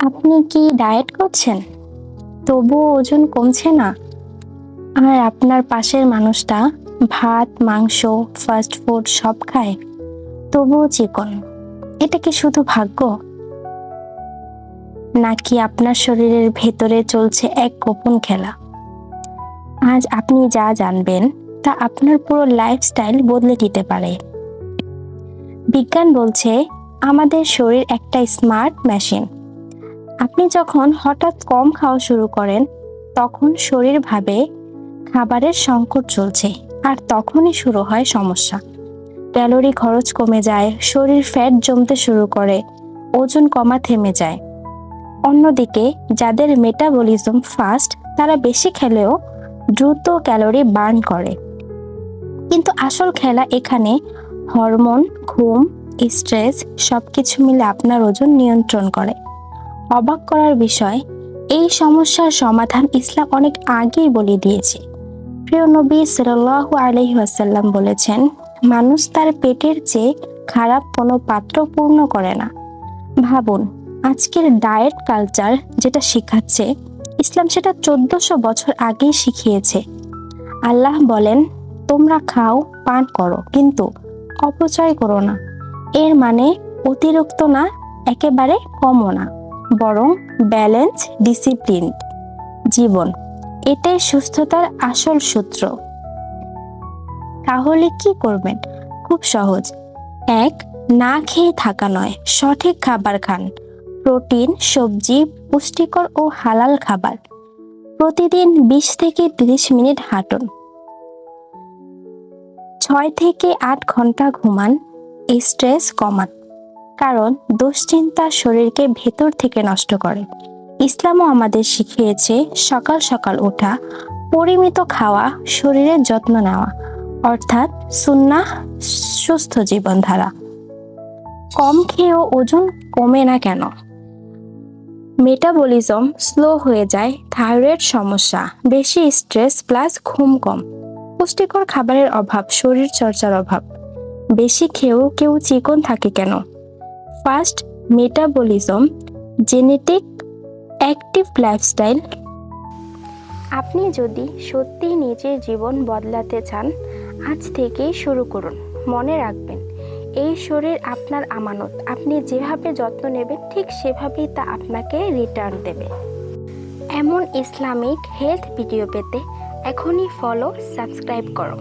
আপনি কি ডায়েট করছেন, তবুও ওজন কমছে না? আর আপনার পাশের মানুষটা ভাত, মাংস, ফাস্ট ফুড সব খায়, তবুও চিকন। এটা কি শুধু ভাগ্য, নাকি আপনার শরীরের ভেতরে চলছে এক গোপন খেলা? আজ আপনি যা জানবেন তা আপনার পুরো লাইফস্টাইল বদলে দিতে পারে। বিজ্ঞান বলছে আমাদের শরীর একটা স্মার্ট মেশিন। আপনি যখন হঠাৎ কম খাওয়া শুরু করেন, তখন শরীর ভাবে খাবারের সংকট চলছে, আর তখনই শুরু হয় সমস্যা। ক্যালোরি খরচ কমে যায়, শরীর ফ্যাট জমতে শুরু করে, ওজন কমা থেমে যায়। অন্যদিকে যাদের মেটাবলিজম ফাস্ট, তারা বেশি খেলেও দ্রুত ক্যালোরি বার্ন করে। কিন্তু আসল খেলা এখানে হরমোন, ঘুম, স্ট্রেস সবকিছু মিলে আপনার ওজন নিয়ন্ত্রণ করে। অবাক করার বিষয়, এই সমস্যার সমাধান ইসলাম অনেক আগেই বলে দিয়েছে। প্রিয় নবী সাল্লাল্লাহু আলাইহি ওয়াসাল্লাম বলেছেন, মানুষ তার পেটের চেয়ে খারাপ কোনো পাত্র পূর্ণ করে না। ভাবুন, আজকের ডায়েট কালচার যেটা শিখাচ্ছে, ইসলাম সেটা 1400 বছর আগেই শিখিয়েছে। আল্লাহ বলেন, তোমরা খাও, পান করো, কিন্তু অপচয় করো না। এর মানে অতিরিক্ত না, একেবারে কমও না, বরং ব্যালেন্স, ডিসিপ্লিন জীবন। এটাই সুস্থতার আসল সূত্র। তাহলে কি করবেন? খুব সহজ। 1. না খেয়ে থাকা নয়, সঠিক খাবার খান। প্রোটিন, সবজি, পুষ্টিকর ও হালাল খাবার। প্রতিদিন 20 থেকে 30 মিনিট হাঁটুন। 6 থেকে 8 ঘন্টা ঘুমান। স্ট্রেস কমান, কারণ দুশ্চিন্তা শরীরকে ভেতর থেকে নষ্ট করে। ইসলামও আমাদের শিখিয়েছে সকাল সকাল ওঠা, পরিমিত খাওয়া, শরীরের যত্ন নেওয়া, অর্থাৎ সুন্নাহ সুস্থ জীবনধারা। কম খেয়েও ওজন কমে না কেন? মেটাবলিজম স্লো হয়ে যায়, থাইরয়েড সমস্যা, বেশি স্ট্রেস প্লাস ঘুম কম, পুষ্টিকর খাবারের অভাব, শরীর চর্চার অভাব। বেশি খেয়েও কেউ চিকন থাকে কেন? Fast metabolism, genetic, active lifestyle. আপনি যদি সত্যি নিজের জীবন বদলাতে চান, আজ থেকেই শুরু করুন। মনে রাখবেন, এই শরীর আপনার আমানত। আপনি যেভাবে যত্ন নেবেন, ঠিক সেভাবেই তা আপনাকে রিটার্ন দেবে। এমন ইসলামিক হেলথ ভিডিও পেতে এখনই ফলো, সাবস্ক্রাইব করো।